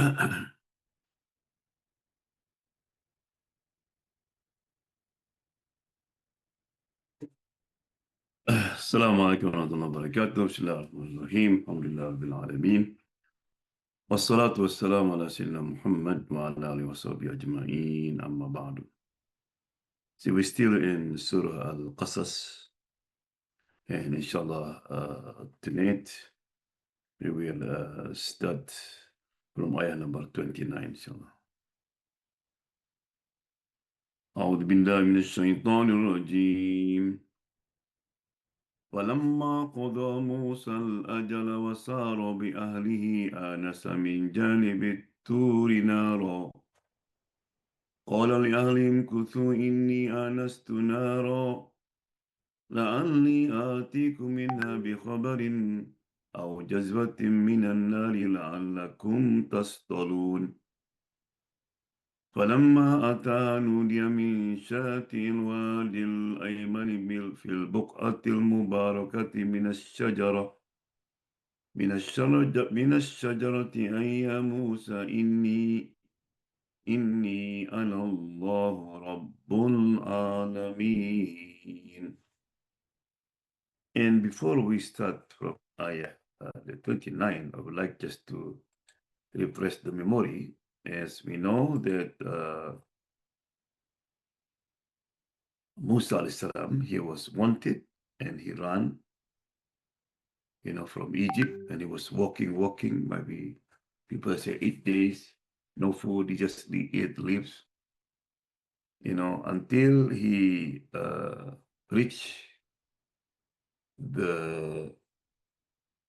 السلام عليكم ورحمة الله وبركاته. بسم الله الرحمن الرحيم. الحمد لله رب العالمين، والصلاة والسلام على سيدنا محمد وعلى آله وصحبه أجمعين. أما بعد. So we're still in Surah Al-Qasas, and inshallah tonight we will start from ayah number 29 inshallah. أعوذ بالله من الشيطان الرجيم. ولما قضى موسى الأجل وسار بأهله آنس من جانب الطور نارا قال لأهلهم كثوا إني آنست نارا لعلي آتيكم منها بخبر أو جزوة من النار لعلكم تصطلون فلما أتى نودي من شاطئ الوادي الأيمن في البقعة المباركة من الشجرة أي يا موسى إني أنا الله رب العالمين. And before we start from ayah the 29, I would like just to refresh the memory. As we know that Musa alayhi salam, he was wanted and he ran, from Egypt, and he was walking, maybe people say 8 days, no food, he just ate leaves, until he reached the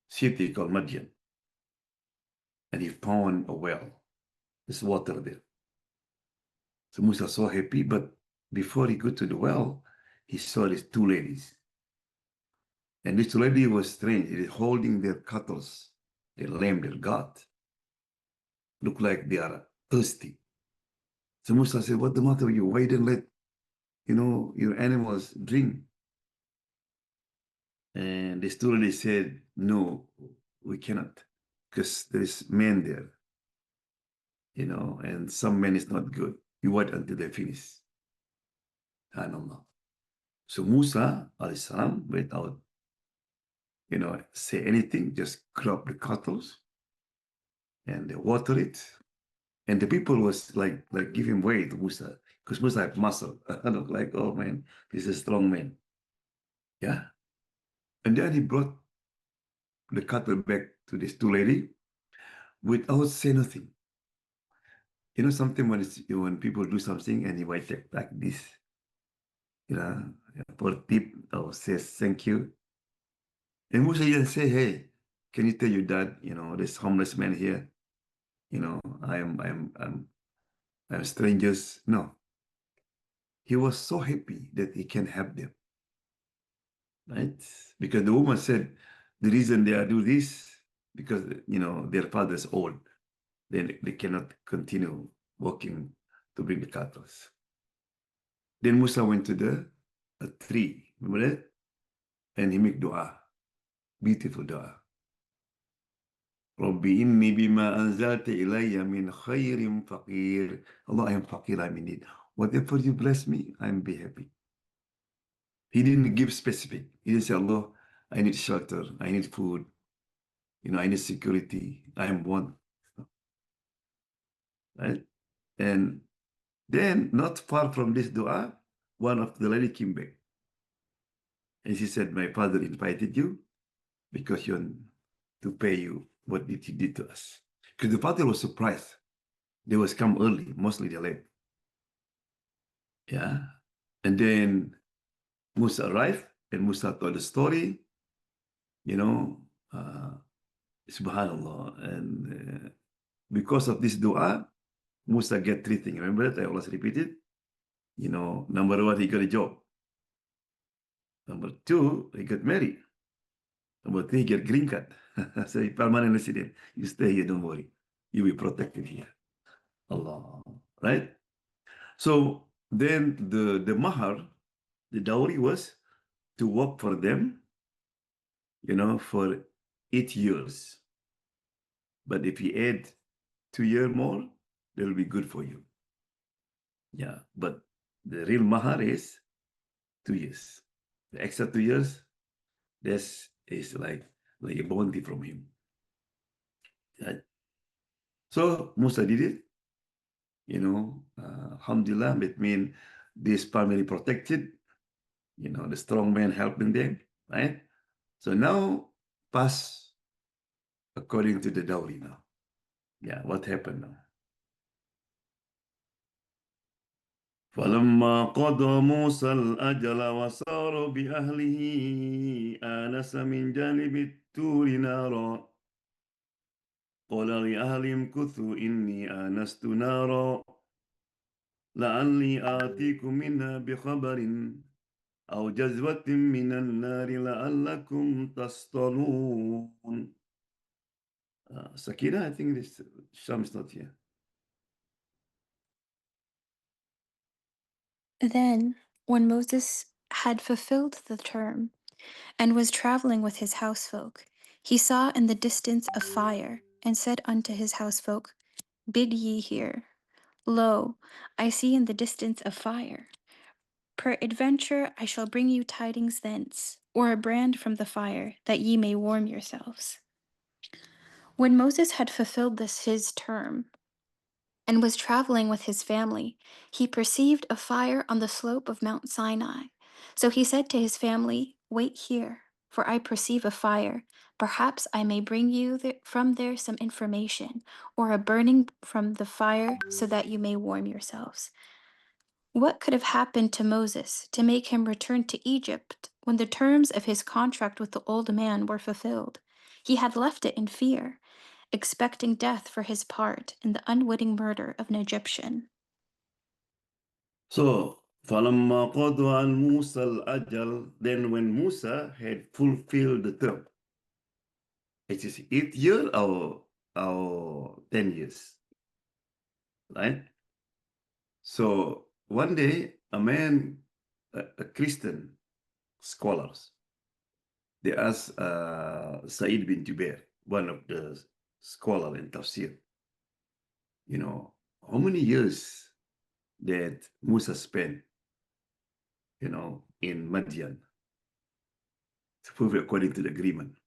city called Madian, and he found a well. There's water there. So Musa was so happy, but before he got to the well, he saw these two ladies. And this lady was strange. It is holding their cattle, their lamb, their goat. Look like they are thirsty. So Musa said, "What the matter with you? Why didn't let, your animals drink?" And this two ladies said, "No, we cannot, because there is men there, and some men is not good. You wait until they finish." SubhanAllah. So Musa alayhi salam, without say anything, just crop the cattle and they water it. And the people was like give him way to Musa, because Musa had muscle. Look like, oh man, this is a strong man. Yeah. And then he brought the cattle back to this two lady without saying nothing. Something when people do something and he might take like this, for tip or says thank you. And Musa didn't say, "Hey, can you tell your dad, this homeless man here, I'm strangers." No. He was so happy that he can help them. Right? Because the woman said the reason they are do this, because their father's old. Then they cannot continue working to bring the cattle. Then Musa went to a tree, remember that? And he made dua, beautiful dua. Rabbi inni bima anzalta ilayya min khairin faqir. Allah, I am faqir, I'm in need. Whatever you bless me, I'm be happy. He didn't give specific. He didn't say, "Allah, I need shelter, I need food, I need security, I am one." Right? And then, not far from this dua, one of the lady came back. And she said, "My father invited you because you want to pay you what did he did to us." Because the father was surprised. They was come early, mostly they late. Yeah. And then Musa arrived, and Musa told the story, subhanallah. And because of this dua, Musa get 3 things. Remember that? I always repeat it. Number 1, he got a job. Number 2, he got married. Number 3, he get green card. So he permanent resident. You stay here, don't worry. You will be protected here. Allah. Right? So then the mahar, the dowry was to work for them, for 8 years. But if he add 2 years more, that will be good for you. Yeah, but the real mahar is 2 years. The extra 2 years, this is like a bounty from him. Right? So Musa did it. Alhamdulillah, it means this family protected, the strong man helping them, right? So now pass according to the dowry now. Yeah, what happened now? فلما قضى موسى الأجل وسار بأهله آنس من جانب الطور نارا قال لأهلهم امكثوا إني آنست نارا لعلي آتيكم منها بخبر أو جذوة من النار لعلكم تصطلون. Sakina, I think this Sham is not here. Then, when Moses had fulfilled the term and was traveling with his housefolk, he saw in the distance a fire, and said unto his housefolk, Bid ye here. Lo, I see in the distance a fire. Peradventure I shall bring you tidings thence, or a brand from the fire, that ye may warm yourselves. When Moses had fulfilled his term, and was traveling with his family, he perceived a fire on the slope of Mount Sinai. So he said to his family, Wait here, for I perceive a fire. Perhaps I may bring you from there some information, or a burning from the fire, so that you may warm yourselves. What could have happened to Moses to make him return to Egypt when the terms of his contract with the old man were fulfilled? He had left it in fear, expecting death for his part in the unwitting murder of an Egyptian. So, فَلَمَّا قَضَى عَنْ مُوسَى الْأَجَلَ, then when Musa had fulfilled the term, it is 8 years or 10 years, right? So one day, a man, a Christian scholars, they asked Sa'id bin Jubair, one of the scholars in Tafseer, how many years that Musa spent, in Madian, to prove according to the agreement,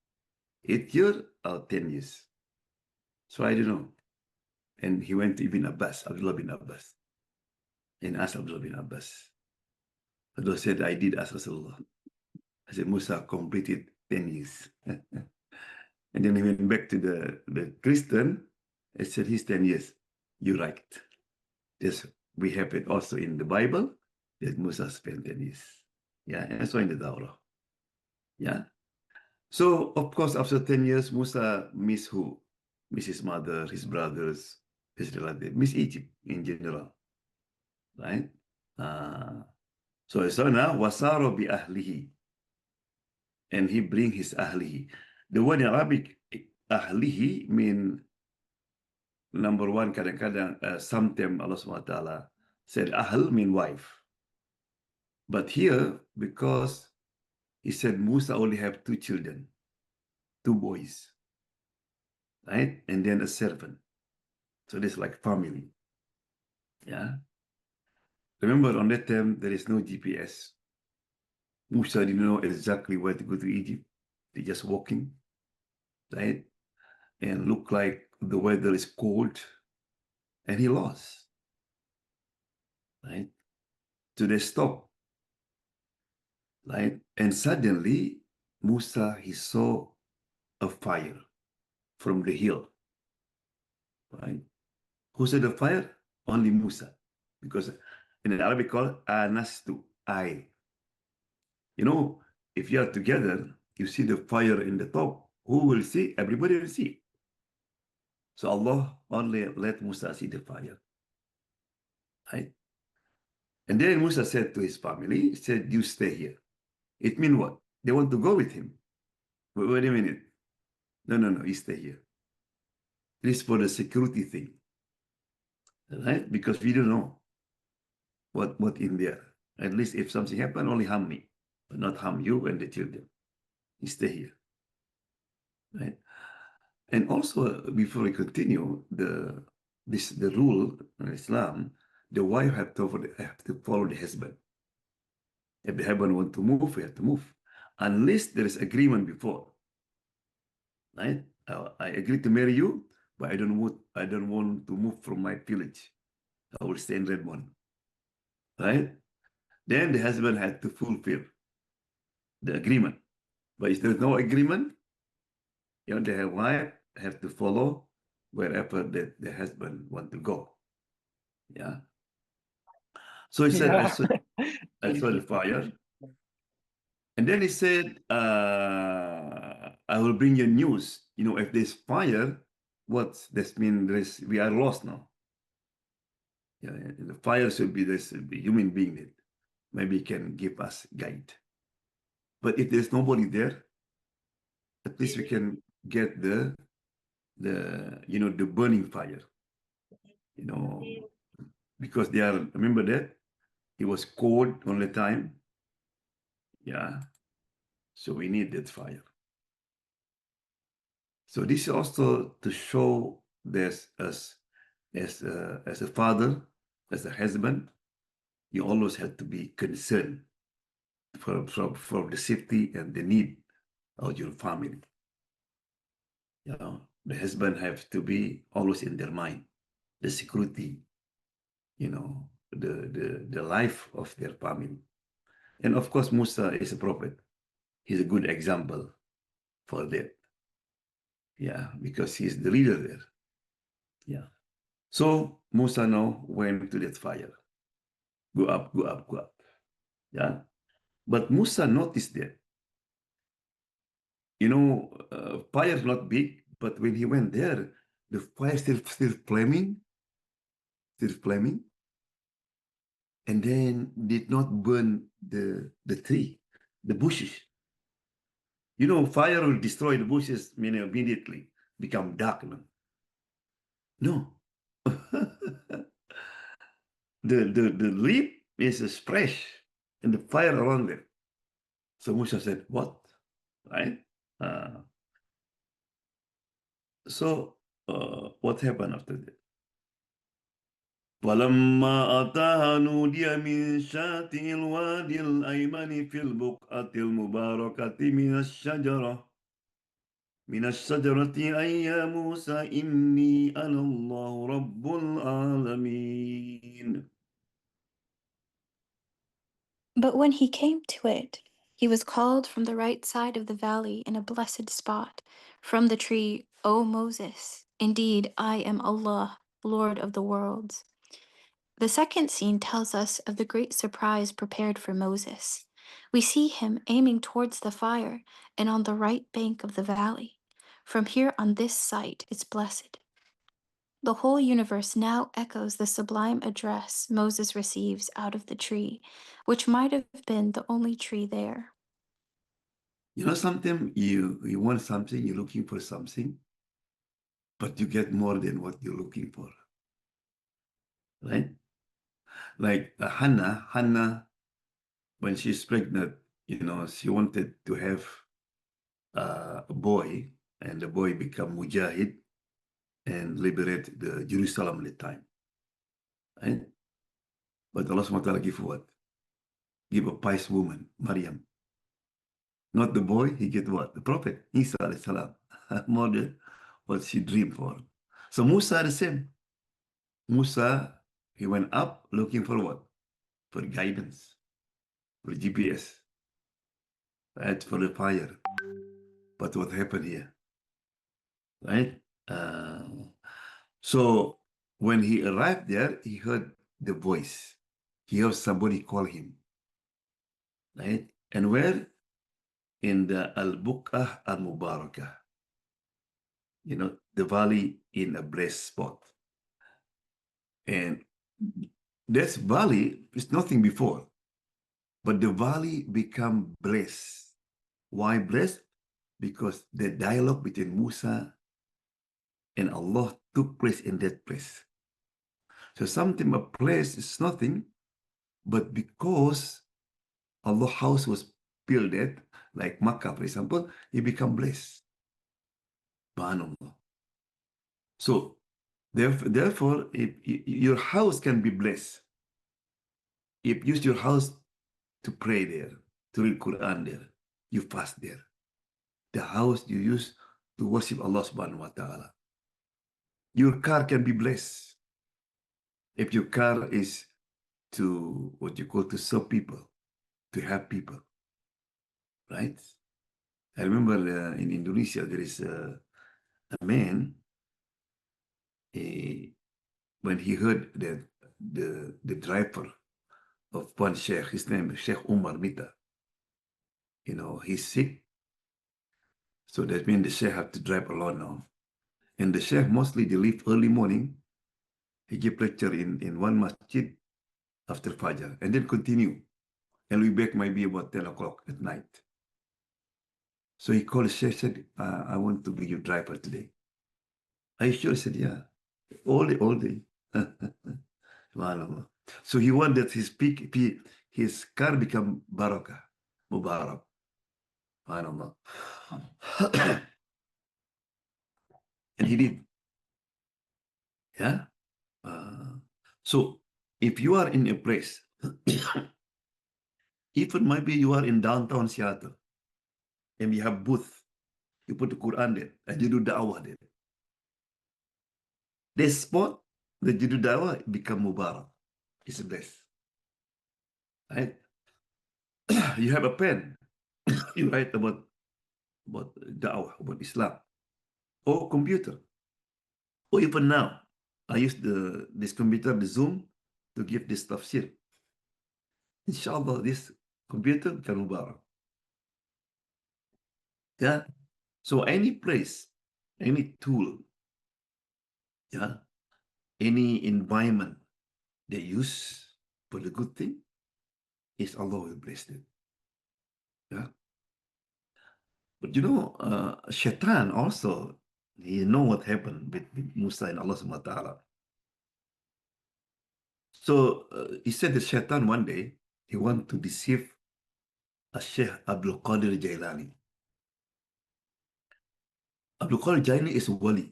8 years or 10 years. So I don't know. And he went to Ibn Abbas, Abdullah bin Abbas, and asked Abdullah bin Abbas. Abdullah said, I did ask Rasulullah. I said, Musa completed 10 years. And then he went back to the Christian and said, he's 10 years. You're right. Yes, we have it also in the Bible that Musa spent 10 years. Yeah, and so in the Dawrah. Yeah. So, of course, after 10 years, Musa missed who? Miss his mother, his brothers, his relatives, miss Egypt in general. Right? So now, wasaro bi ahlihi. And he bring his ahlihi. The word in Arabic, ahlihi, mean, number one, kadang-kadang, sometimes Allah SWT said ahl mean wife. But here, because he said Musa only have 2 children, 2 boys, right? And then a servant. So this like family. Yeah. Remember, on that time, there is no GPS. Musa didn't know exactly where to go to Egypt. They just walking, right? And look like the weather is cold. And he lost, right? So they stop, right? And suddenly, Musa, he saw a fire from the hill, right? Who said the fire? Only Musa. Because in Arabic called anastu, I. If you are together, you see the fire in the top. Who will see? Everybody will see. So Allah only let Musa see the fire, right? And then Musa said to his family, he said, you stay here. It means what? They want to go with him. Wait a minute. No, you stay here. It is for the security thing, right? Because we don't know what in there. At least if something happen, only harm me, but not harm you and the children. You stay here, right? And also, before we continue, this the rule in Islam. The wife have to follow the husband. If the husband want to move, we have to move, unless there is agreement before. Right? I agree to marry you, but I don't want to move from my village. I will stay in Redmond. Right? Then the husband had to fulfill the agreement. But if there's no agreement, the wife have to follow wherever the husband want to go. Yeah. So he said, I saw the fire. And then he said, I will bring you news. If there's fire, what this means? We are lost now. Yeah, the fire should be this human being that maybe can give us guide. But if there's nobody there, at least we can get the burning fire. Because remember that it was cold all the time. Yeah. So we need that fire. So this is also to show this as a father, as a husband, you always have to be concerned for the safety and the need of your family. The husband have to be always in their mind, the security, the life of their family. And of course, Musa is a prophet. He's a good example for that. Yeah, because he's the leader there. Yeah. So Musa now went to that fire. Go up, go up, go up. Yeah. But Musa noticed that, fire is not big, but when he went there, the fire still flaming, and then did not burn the tree, the bushes. Fire will destroy the bushes immediately, become dark. No. the leaf is fresh and the fire around it. So Musa said, what? Right? So what happened after that? فلما أتاها نودي من شاطئ الوادي الأيمن في البقعة المباركة من الشجرة أي يا موسى إني أنا الله رب العالمين. But when he came to it, he was called from the right side of the valley in a blessed spot, from the tree, O Moses, indeed I am Allah, Lord of the worlds. The second scene tells us of the great surprise prepared for Moses. We see him aiming towards the fire and on the right bank of the valley. From here on this site it's blessed. The whole universe now echoes the sublime address Moses receives out of the tree, which might have been the only tree there. Sometimes you want something, you're looking for something, but you get more than what you're looking for. Right? Like Hannah, when she's pregnant, she wanted to have a boy, and the boy become Mujahid and liberate the Jerusalem at the time. Right? But Allah SWT give what? Give a pious woman, Maryam. Not the boy, he get what? The Prophet, Isa alayhi salam. More than what she dreamed for. So Musa the same. Musa, he went up looking for what? For guidance, for GPS, right? For the fire. But what happened here? Right? So when he arrived there, he heard the voice. He heard somebody call him. Right? And where? In the Al-Buq'ah Al-Mubarakah. The valley in a blessed spot. And this valley is nothing before. But the valley become blessed. Why blessed? Because the dialogue between Musa and Allah took place in that place. So something a place is nothing, but because Allah's house was built there, like Makkah, for example, it become blessed. Subhanallah. So Therefore, if your house can be blessed, if you use your house to pray there, to read Quran there, you fast there. The house you use to worship Allah subhanahu wa ta'ala. Your car can be blessed. If your car is to what you call to serve people, to help people, right? I remember in Indonesia, there is a man, when he heard that the driver of one sheikh, his name is Sheikh Umar Mita, he's sick. So that means the sheikh have to drive alone now. And the sheikh mostly they leave early morning. He give lecture in one masjid after Fajr and then continue. And we back maybe about 10 o'clock at night. So he called the sheikh, said, I want to be your driver today. Are you sure? He said, yeah. All day. So he wanted his car become barakah, mubarak. Subhanallah. And he did. Yeah. So if you are in a place, even maybe you are in downtown Seattle, and you have booth, you put the Quran there, and you do da'wah there. This spot that you do da'wah become mubarak. It's blessed. Right? You have a pen, you write about da'wah, about Islam, or computer. Or even now, I use this computer, the Zoom, to give this tafsir. Inshallah, this computer can mubarak. Yeah. So any place, any tool, yeah, any environment they use for the good thing, is Allah will bless them. Yeah. But Shaitan also, he know what happened with Musa and Allah subhanahu wa ta'ala. So he said that Shaitan one day, he want to deceive a Sheikh Abdul Qadir Jailani. Abdul Qadir Jailani is a wali.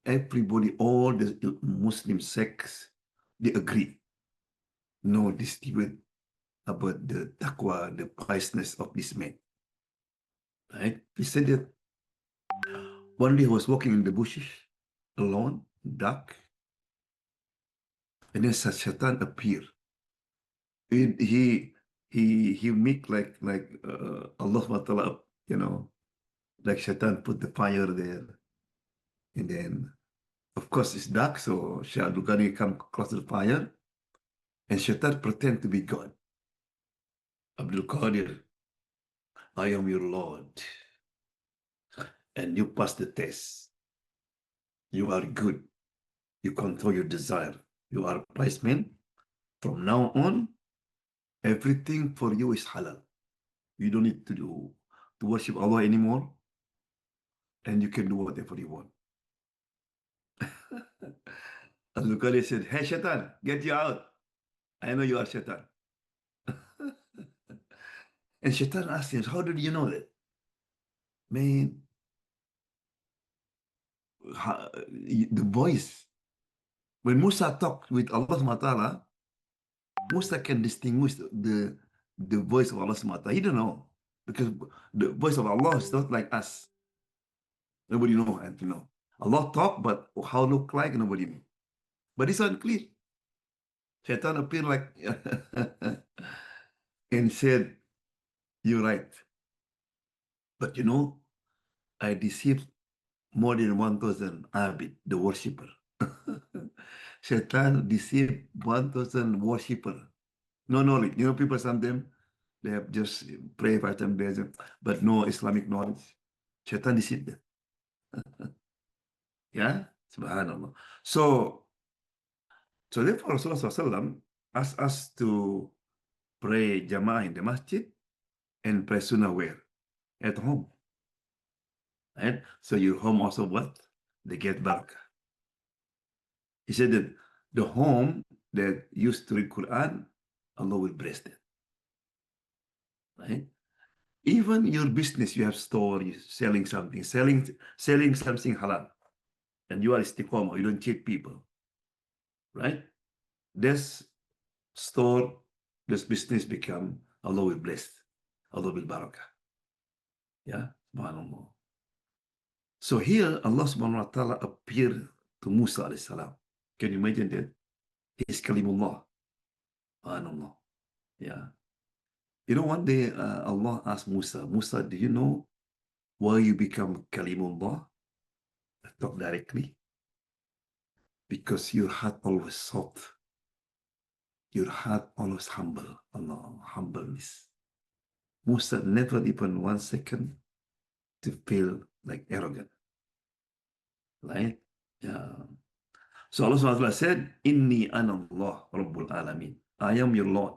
Everybody, all the Muslim sects, they agree. No dispute about the taqwa, the piousness of this man. Right? He said that one day he was walking in the bushes, alone, dark, and then Shaitan appeared. He make like Allah subhanahu wa ta'ala, like Shaitan put the fire there. And then, of course, it's dark, so Shaykh Abdul Qadir come close to the fire, and Shaitan pretend to be God. Abdul Qadir, I am your Lord, and you pass the test. You are good. You control your desire. You are a pious man. From now on, everything for you is halal. You don't need to worship Allah anymore, and you can do whatever you want. Abdul Qadir said, hey, Shaitan, get you out. I know you are Shaitan. And Shaitan asked him, how did you know that? Man, the voice. When Musa talked with Allah subhanahu wa ta'ala, Musa can distinguish the voice of Allah subhanahu wa ta'ala. He don't know. Because the voice of Allah is not like us. Nobody know. Allah talk, but how look like, nobody know. But it's unclear. Shaitan appeared like and said, you're right. But I deceived more than 1,000 Abid, the worshipper. Shaitan deceived 1,000 worshipper. No knowledge. People sometimes, they have just pray 5 times days, but no Islamic knowledge. Shaitan deceived them. Yeah? Subhanallah. So therefore Rasulullah SAW asked us to pray Jama'ah in the masjid and pray Sunnah where? At home. Right? So your home also what? They get barakah. He said that the home that used to read Quran, Allah will bless them. Right? Even your business, you have store, you're selling something, selling something halal. and you are istiqomah, you don't cheat people, right? This store, this business become, Allah will bless, Allah will barakah. Yeah, subhanallah. So here, Allah subhanahu wa ta'ala appeared to Musa alayhi salam. Can you imagine that? He's Kalimullah. Subhanallah. Yeah. You know, one day Allah asked Musa, Musa, do you know why you become Kalimullah? Talk directly. Because your heart always soft. Your heart always humble. Allah, humbleness. Musa never even 1 second to feel like arrogant. Right? Yeah. So Allah SWT said, Inni anallah Rabbul Alameen. I am your Lord.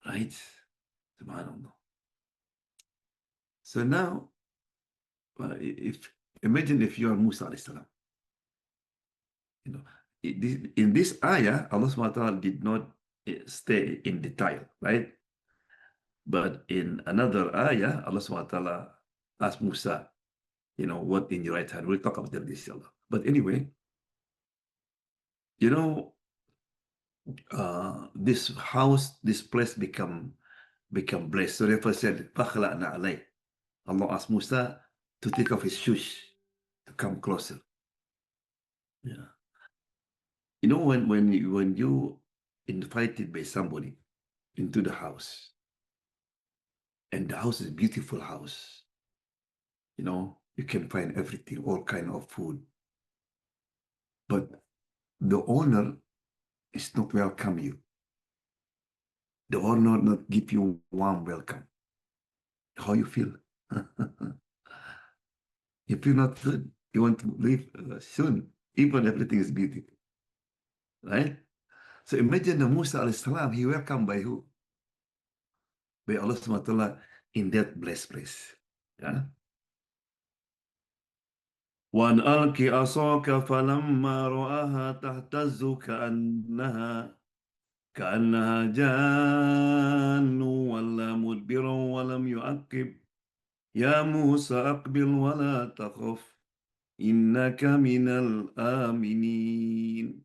Right? Subhanallah. So now, imagine if you are Musa alayhi salam. You know, in this ayah, Allah SWT did not stay in detail, right? But in another ayah, Allah SWT asked Musa, you know, what in your right hand? We'll talk about that, inshallah. But anyway, you know, this house, this place become blessed. So therefore said, فَخْلَعْنَا عَلَيْهِ. Allah asked Musa to take off his shoes, to come closer. Yeah. You know, when you invited by somebody into the house, and the house is a beautiful house, you know, you can find everything, all kind of food. But the owner is not welcome you. The owner not give you warm welcome. How you feel? You feel not good. You want to leave soon, even everything is beautiful, right? So imagine the Musa alayhi salam, he welcomed by who? By Allah subhanahu wa ta'ala in that blessed place. Yeah. وأن ألق عصاك فلما رآها تهتز كأنها جان ولا مدبرا ولم يعقب يا موسى أقبل ولا تخف إنك من الآمنين.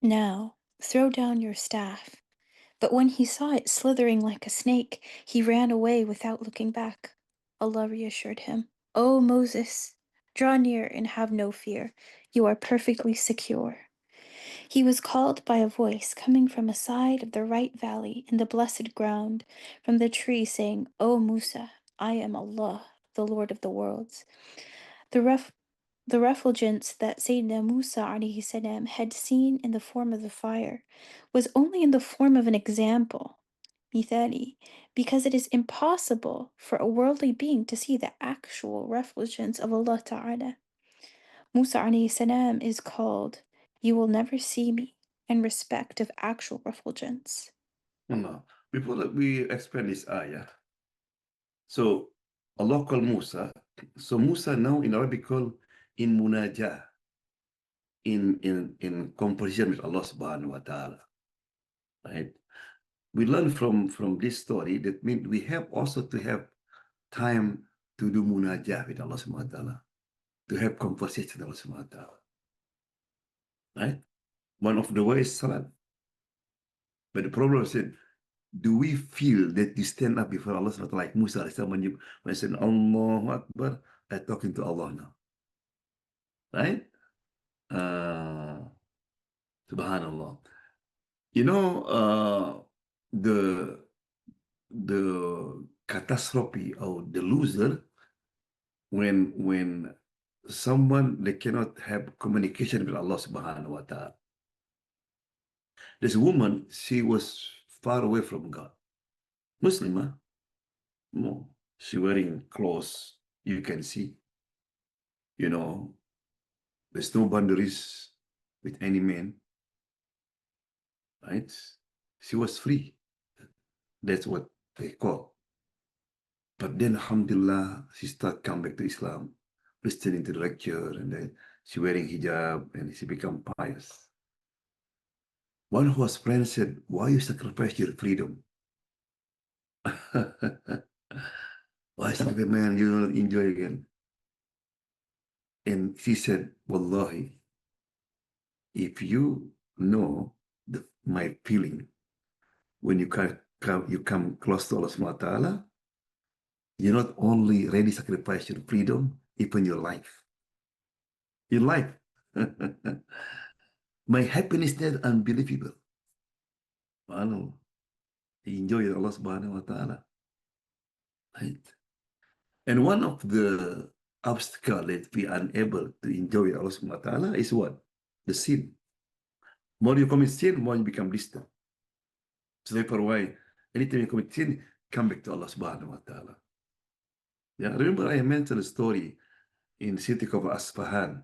Now throw down your staff. But when he saw it slithering like a snake, he ran away without looking back. Allah reassured him, O Moses, draw near and have no fear. You are perfectly secure. He was called by a voice coming from a side of the right valley in the blessed ground, from the tree, saying, O Musa, I am Allah, the Lord of the worlds. The refulgence that Sayyidina Musa alayhi salam had seen in the form of the fire was only in the form of an example, mithali, because it is impossible for a worldly being to see the actual refulgence of Allah Ta'ala. Musa alayhi salam is called, You will never see me, in respect of actual refulgence. No. Before that we explain this ayah, so Allah called Musa. So Musa now in Arabic called in munajah, in conversation with Allah subhanahu wa ta'ala. Right? We learn from this story that means we have also to have time to do munajah with Allah subhanahu wa ta'ala, to have conversation with Allah subhanahu wa ta'ala. Right? One of the ways is salat. But the problem is that, do we feel that you stand up before Allah subhanahu wa ta'ala like Musa when you say Allahu Akbar, I'm talking to Allah now. Right? Subhanallah. You know, the catastrophe or the loser when someone they cannot have communication with Allah subhanahu wa ta'ala. This woman, she was far away from God. Muslimah, no, she wearing clothes you can see. You know, there's no boundaries with any man, right? She was free. That's what they call. But then, alhamdulillah, she started come back to Islam, listening to the lecture, and then she wearing hijab, and she become pious. One of her friends said, why you sacrifice your freedom? Why sacrifice, man, you don't enjoy again? And she said, Wallahi, if you know my feeling when you come close to Allah subhanahu wa ta'ala, you're not only ready to sacrifice your freedom, even your life. Your life. My happiness there unbelievable. Anu, enjoy Allah subhanahu wa ta'ala. Right? And one of the obstacles that we are unable to enjoy Allah subhanahu wa ta'ala is what? The sin. More you commit sin, more you become distant. So therefore why anytime you commit sin, come back to Allah subhanahu wa ta'ala. Yeah, remember I mentioned a story in the city of Asfahan.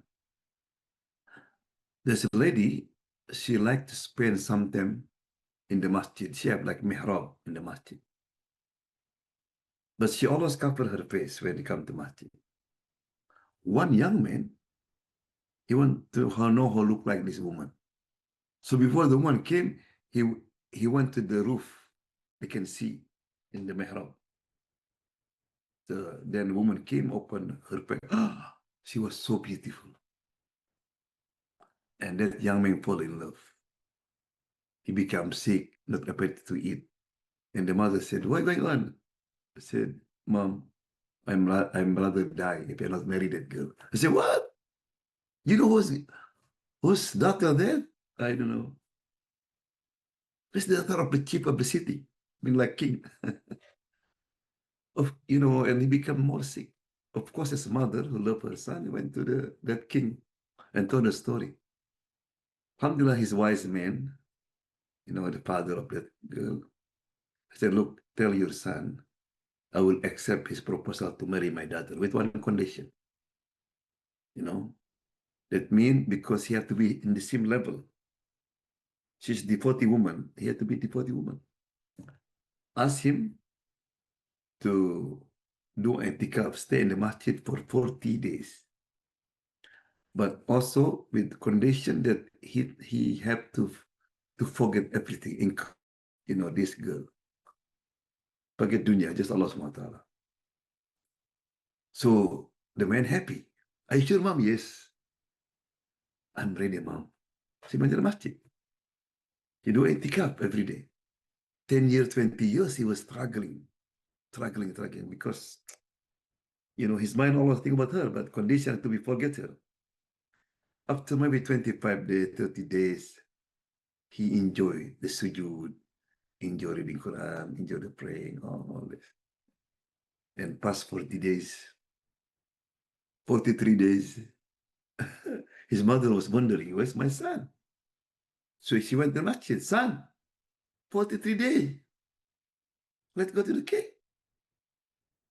There's a lady, she liked to spend some time in the masjid. She had like mihrab in the masjid. But she always covered her face when he come to masjid. One young man, he want to know how look like this woman. So before the woman came, he went to the roof. They can see in the mihrab. Then the woman came, opened her face. She was so beautiful. And that young man fall in love. He became sick, not able to eat. And the mother said, "What's going on?" I said, "Mom, I'm rather die if I not marry that girl." I said, "What? You know who's doctor there?" I don't know. He's the daughter of the chief of the city. I mean, like king. And he became more sick. Of course, his mother, who loved her son, went to that king and told the story. Alhamdulillah, his wise man, the father of that girl, said, "Look, tell your son, I will accept his proposal to marry my daughter with one condition. That means because he had to be in the same level. She's devotee woman. He had to be devotee woman. Ask him to do i'tikaf, stay in the masjid for 40 days. But also with the condition that he have to forget everything, including, this girl. Forget dunya, just Allah subhanahu wa ta'ala. So the man happy. Are you sure, Mom? Yes. I'm ready, Mom. She went to the masjid. He do i'tikaf every day. 10 years, 20 years, he was struggling because, his mind always think about her, but condition to be forget her. After maybe 25 days, 30 days, he enjoyed the sujood, enjoy reading Quran, enjoy the praying, all this. And past 40 days, 43 days, his mother was wondering, where's my son? So she went to the masjid, son, 43 days, let's go to the cave.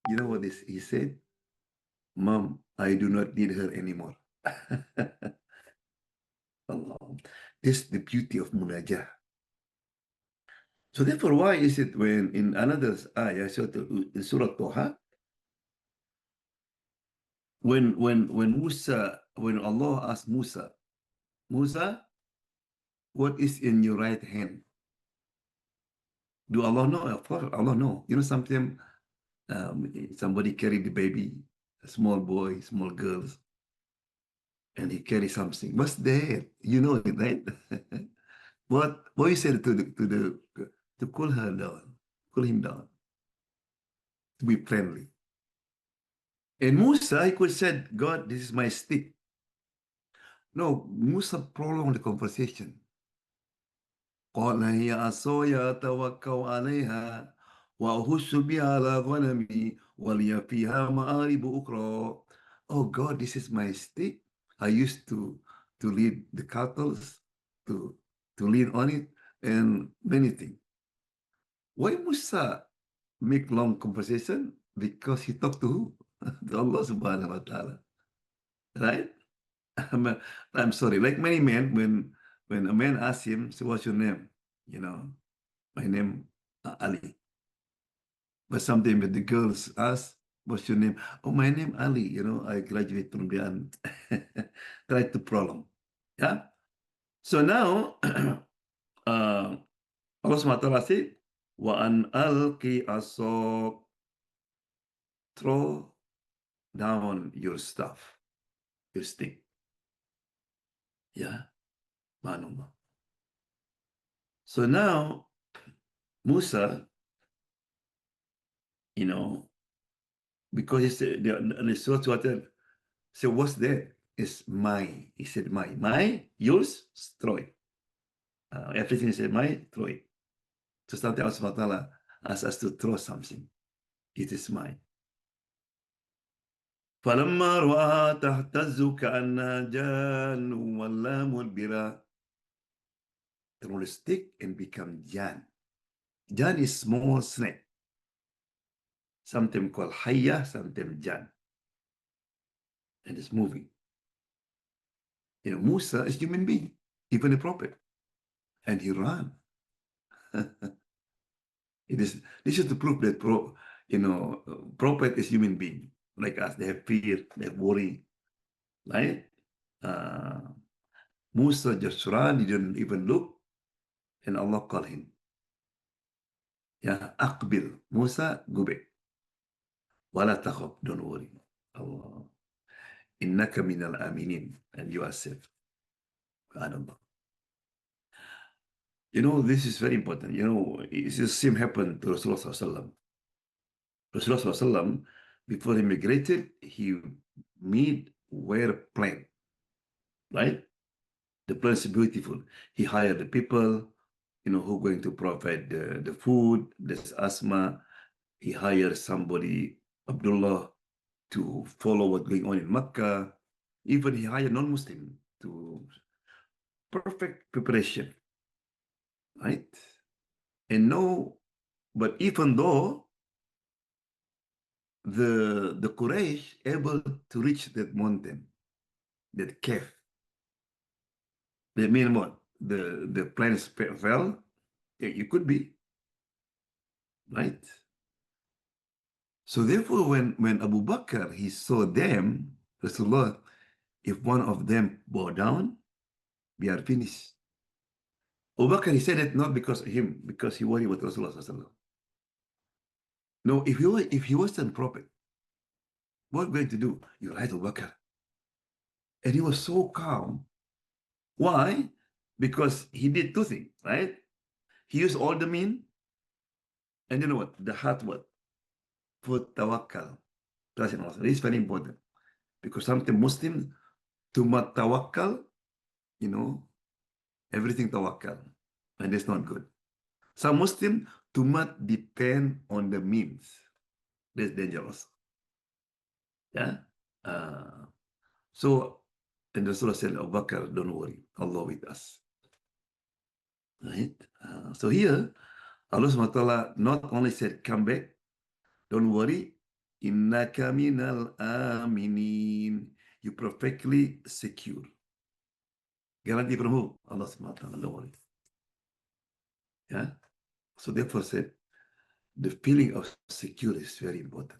You know what he said? Mom, I do not need her anymore. Allah. This is the beauty of munajah. So therefore, why is it when in another ayah, in Surah Toha, when Allah asked Musa, what is in your right hand? Do Allah know? Of course, Allah know. Sometimes somebody carry the baby, a small boy, small girls, and he carry something. What's there? You know it, right? What you said to cool her down, cool him down, to be friendly. And Musa, he could said, God, this is my stick. No, Musa prolonged the conversation. قال هي عصاي أتوكل عليها وأهش بها على غنمي ولي فيها مآرب أخرى. Oh God, this is my stick. I used to lead the cattle, to lean on it, and many things. Why Musa make long conversation? Because he talked to who? To Allah subhanahu wa ta'ala. Right? I'm sorry. Like many men, when a man asks him, so what's your name? My name Ali. But sometimes when the girls ask, what's your name? Oh, my name Ali. I graduated from the try to prolong. Yeah. So now, Allah subhanahu wa ta'ala said, wa an alqi asok, throw down your stuff. your stick. Yeah, manullah. So now Musa, you know, because he said the salt water. So what's that? It's my. He said my, yours, throw it. Everything he said my, throw it. So something else Allah asks us to throw something. It is mine. فلما رآها تهتز كأنها جان ولا مدبرا, throw the stick and become jan. Jan is small snake. Sometimes called hayya, sometimes jan. And it's moving. You know, Musa is human being, even a prophet. And he ran. This is to prove that prophet is human being like us. They have fear, they have worry, right? Musa just ran, he didn't even look, and Allah called him. Yeah, Aqbil, Musa, go back. Wala takhaf, don't worry. Allah, innaka minal aminin, and you are safe. Allah. You know, this is very important. You know, it's the same happened to Rasulullah Sallallahu. Rasulullah Sallallahu, before he migrated, he made wear plan, right? The plan is beautiful. He hired the people, you know, who are going to provide the food. There's Asma. He hired somebody, Abdullah, to follow what's going on in Mecca. Even he hired non-Muslim to perfect preparation, right? And no, but even though the Quraysh able to reach that mountain, that cave, that mean what? The plans fell. It could be, right? So therefore, when Abu Bakr, he saw them, Rasulullah, if one of them bow down, we are finished. Abu Bakr, he said it not because of him, because he worried about Rasulullah Sallallahu. No, if he wasn't prophet, what going to do? You're right, Abu Bakr. And he was so calm. Why? Because he did two things, right? He used all the mean, and you know what? The heart what? Put tawakkal. Trust in Allah. This is very important. Because sometimes Muslims, to tawakkal, you know, everything tawakkal. And that's not good. Some Muslims do not depend on the means. That's dangerous. Yeah. So, and Rasulullah said, Abu Bakr, don't worry, Allah with us. Right? So here, Allah subhanahu wa ta'ala not only said, come back, don't worry, innaka minal aminin. You perfectly secure. Guarantee from who? Allah subhanahu wa ta'ala, don't worry. Yeah. So therefore said, the feeling of secure is very important.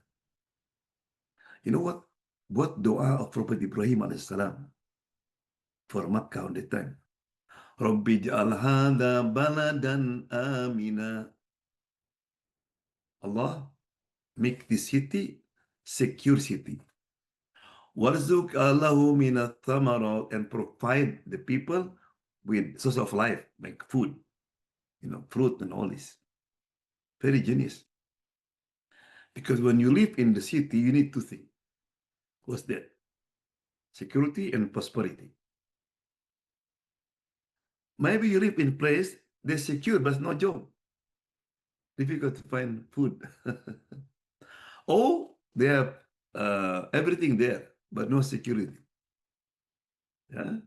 You know what? What dua of Prophet Ibrahim alayhi salam for Makkah on the time? Rabbi ja'al hadha baladan amina. Allah, make this city secure city. Warzuk Allahu minat thamarat, and provide the people with source of life, like food, you know, fruit and all this. Very genius. Because when you live in the city, you need two things. What's that? Security and prosperity. Maybe you live in a place that's secure, but no job. Difficult to find food. Or they have everything there, but no security. Yeah.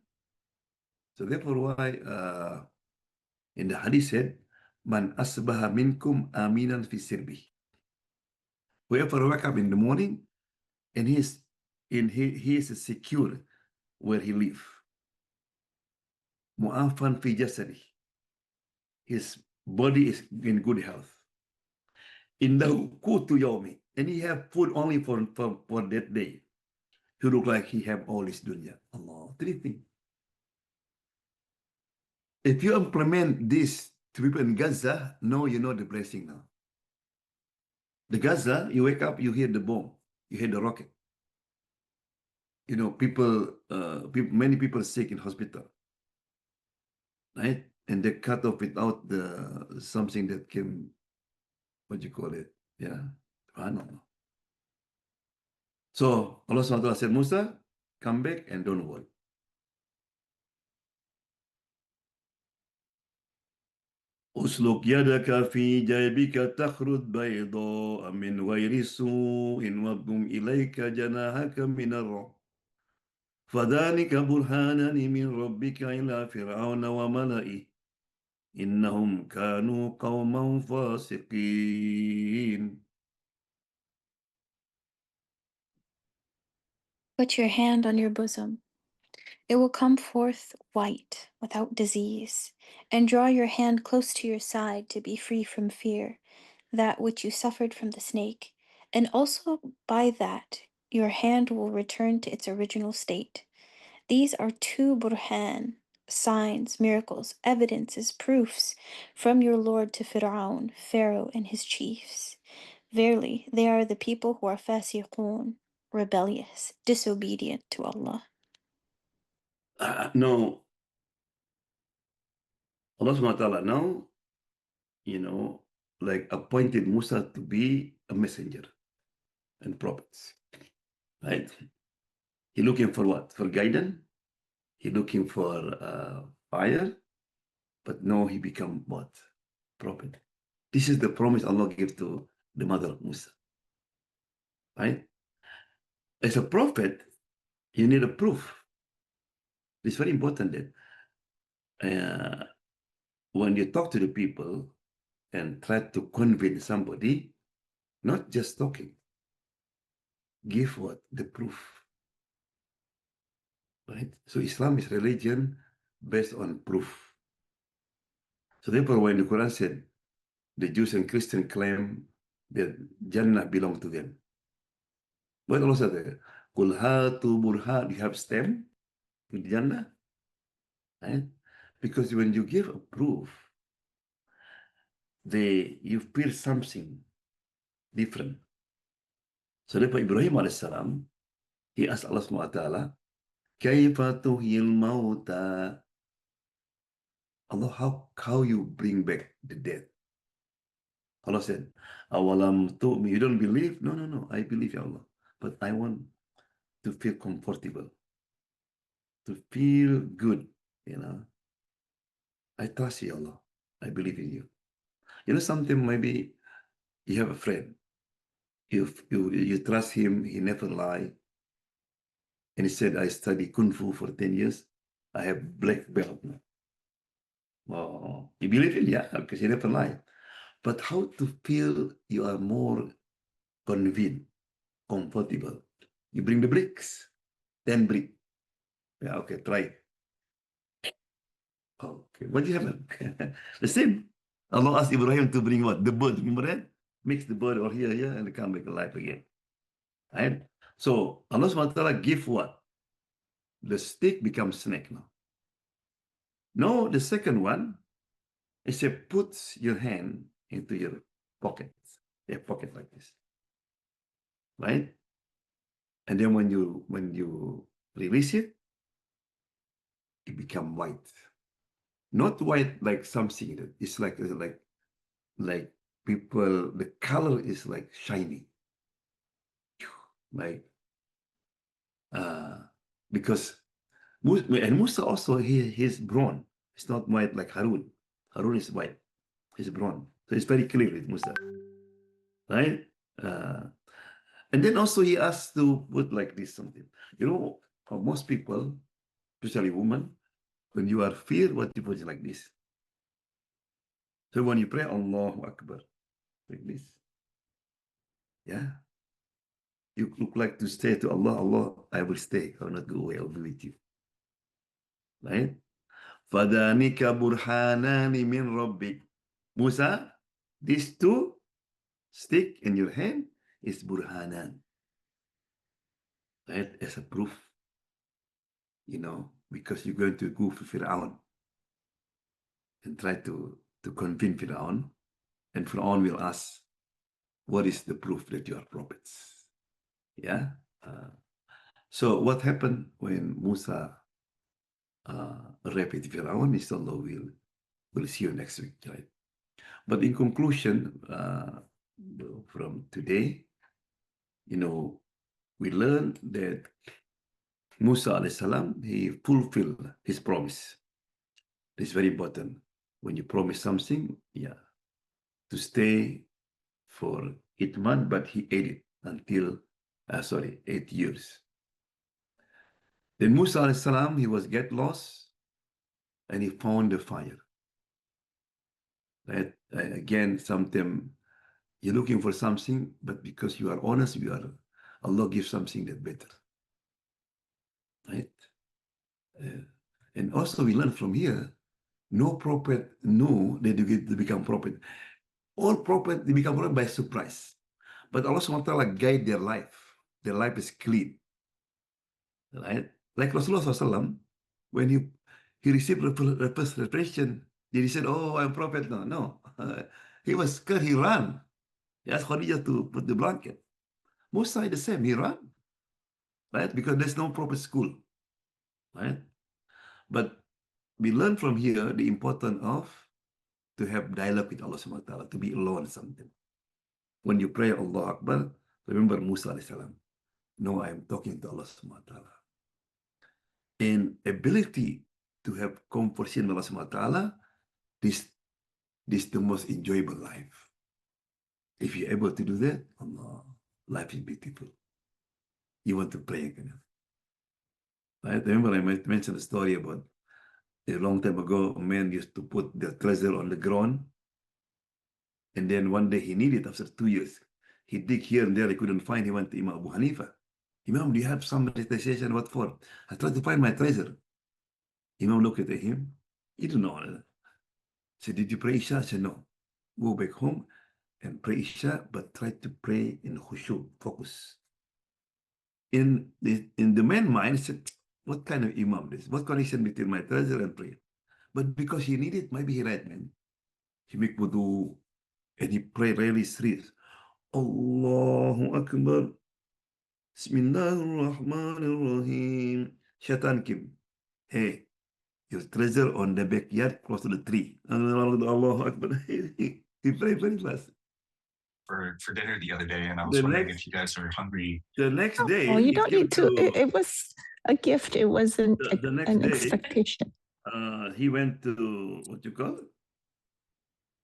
So therefore, why in the hadith said, "Man asbaha minkum aminan fi sirbi." Whoever wake up in the morning and he is secure where he live. Mu'afan fi jasadi. His body is in good health. Indahu qutu yawmi, and he have food only for that day. He look like he have all this dunya. Allah, three things. If you implement this to people in Gaza, now you know the blessing now. The Gaza, you wake up, you hear the bomb, you hear the rocket. you know, many people sick in hospital, right? And they cut off without the something that can, what you call it? Yeah, I don't know. So Allah SWT said, Musa, come back and don't worry. أسلك يدك في جيبك تخرج بيضاء من غير سوء واضم إليك جناحك من الرعب فذلك برهانان من ربك إلى فرعون وملئه إنهم كانوا قوما فاسقين. Put your hand on your bosom. It will come forth white, without disease, and draw your hand close to your side to be free from fear, that which you suffered from the snake, and also by that your hand will return to its original state. These are two burhan, signs, miracles, evidences, proofs from your Lord to Fir'aun, Pharaoh, and his chiefs. Verily, they are the people who are fasiqun, rebellious, disobedient to Allah. No, Allah SWT now, you know, like appointed Musa to be a messenger and prophets, right? He looking for what? For guidance. He looking for fire, but no, he become what? Prophet. This is the promise Allah gave to the mother of Musa, right? As a prophet, you need a proof. It's very important that when you talk to the people and try to convince somebody, not just talking, give what? The proof, right? So Islam is religion based on proof. So therefore, when the Quran said the Jews and Christians claim that Jannah belong to them, but Allah said, Kul hatu burhan, you have stem to Jannah, right? Because when you give a proof, you feel something different. So therefore, Ibrahim alayhi he asked Allah subhanahu wa ta'ala, Kaifa tuhyil mauta? Allah, how you bring back the dead? Allah said, Awalam tu'mi, you don't believe? No, no, no, I believe, Ya Allah. But I want to feel comfortable, to feel good, you know. I trust you, Allah. I believe in you. You know, something maybe you have a friend, you trust him, he never lie. And he said, I study Kung Fu for 10 years. I have black belt. Well, you believe in, yeah, because he never lie. But how to feel you are more convenient, comfortable. You bring the bricks, 10 brick. Yeah, okay, try. Okay, what do you have? The same. Allah asked Ibrahim to bring what? The bird, remember that? Mix the bird or here, and come back alive again. Right? So Allah SWT give what? The stick becomes snake now. No, the second one is it puts your hand into your pocket. A pocket like this. Right? And then when you release it, it become white. Not white like something that it's like people, the color is like shiny. Like because Musa also he's brown. It's not white like Harun. Harun is white. He's brown. So it's very clear with Musa. Right? And then also he asked to put like this something. You know, for most people, especially women, when you are fear, what you put is like this. So when you pray, Allahu Akbar, like this. Yeah. You look like to stay to Allah, Allah, I will stay. I will not go away, I'll be with you. Right? فَذَانِكَ بُرْحَانَانِ مِنْ رَبِّكَ. Musa, these two stick in your hand is burhanan. Right? As a proof. You know, because you're going to go for Fir'aun and try to convince Fir'aun. And Fir'aun will ask, what is the proof that you are prophets? Yeah. So what happened when Musa raped Firaun? Inshallah, we'll see you next week, right? But in conclusion, from today, we learned that Musa alayhi salam, he fulfilled his promise. It's very important. When you promise something, to stay for 8 months, but he ate it until, 8 years. Then Musa alayhi salam, he was get lost, and he found the fire. Right? Again, sometimes you're looking for something, but because you are honest, Allah gives something that better. Right? And also we learn from here, no prophet knew that they become prophet. All prophets, they become prophet by surprise. But Allah SWT guide their life. Their life is clean. Right? Like Rasulullah SAW, when he received the first revelation, did he say, oh, I'm prophet? No. He was scared, he ran. He asked Khadijah to put the blanket. Musa is the same, he ran. Right? Because there's no prophet school. Right? But we learn from here the importance of to have dialogue with Allah SWT, to be alone something. When you pray Allah Akbar, remember Musa alayhi salam. No, I am talking to Allah SWT. And ability to have conversation with Allah SWT, this is the most enjoyable life. If you're able to do that, Allah, life is beautiful. You want to pray again. Right? Remember I mentioned a story about a long time ago, a man used to put the treasure on the ground. And then one day he needed it after 2 years. He dig here and there, he couldn't find. He went to Imam Abu Hanifa. Imam, do you have some meditation? What for? I tried to find my treasure. Imam looked at him. He didn't know. He said, did you pray Isha? I said, no. Go back home and pray Isha, but try to pray in khushu, focus. In the man's mind, he said, what kind of Imam this? What connection between my treasure and prayer? But because he needed, maybe he right, man. He make wudu and he pray really serious. Allahu Akbar. Bismillahirrahmanirrahim. Shaitan came. Hey, your treasure on the backyard close to the tree. Allahu Akbar. He prayed very fast. For dinner the other day, and I was wondering if you guys are hungry. The next day, Oh, you don't need to. It was a gift. It wasn't the next an day, expectation. He went to, what you call it?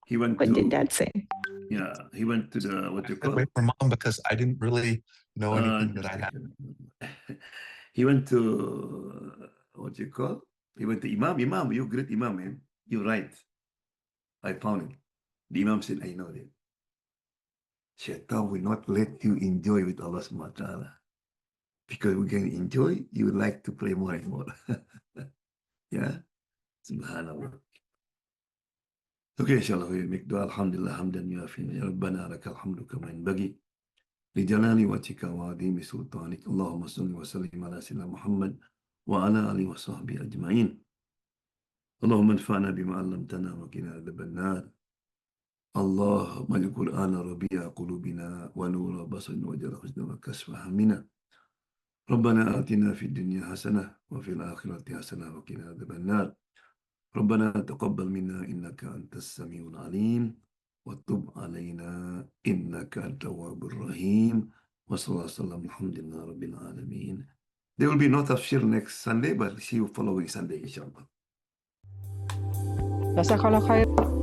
He went What to, did Dad say? yeah, he went to the, what you call Wait it? for Mom because I didn't really know anything that I had. He went to, what you call? He went to Imam. Imam, you great Imam, man. You're right. I found it. The Imam said, I know that. Shaitan will not let you enjoy with Allah SWT. Because we can enjoy, you would like to pray more and more. Yeah? Subhanallah. Okay, inshallah, we make dua. Alhamdulillah, hamdan yuafi. Ya Rabbana laka alhamdu kama yanbaghi. لجلال وجهك وعظيم سلطانك اللهم صل وسلم على سيدنا محمد وعلى آله وصحبه أجمعين اللهم انفعنا بما علمتنا وقنا عذاب النار اللهم اجعل القرآن ربيع قلوبنا ونور بصرنا وجل حزن وكسف همنا ربنا آتنا في الدنيا حسنة وفي الآخرة حسنة وقنا عذاب النار ربنا تقبل منا إنك أنت السميع العليم وتب علينا إنك أنت التواب الرحيم وصلى الله وسلم الحمد لله رب العالمين. There will be no tafsir next Sunday, but see you following Sunday, inshallah. Jazakallah khair.